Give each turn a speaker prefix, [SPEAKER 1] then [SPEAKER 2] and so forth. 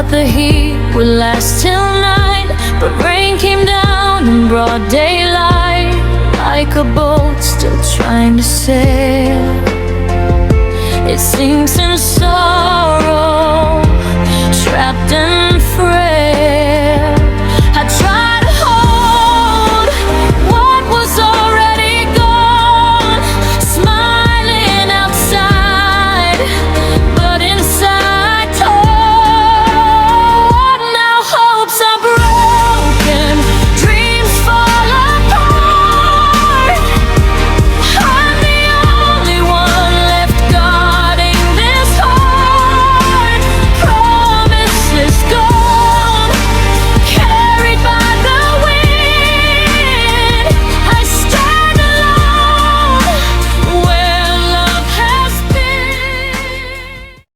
[SPEAKER 1] thought the heat would last till night, but rain came down in broad daylight, like a boat still trying to sail. It sinks in sorrow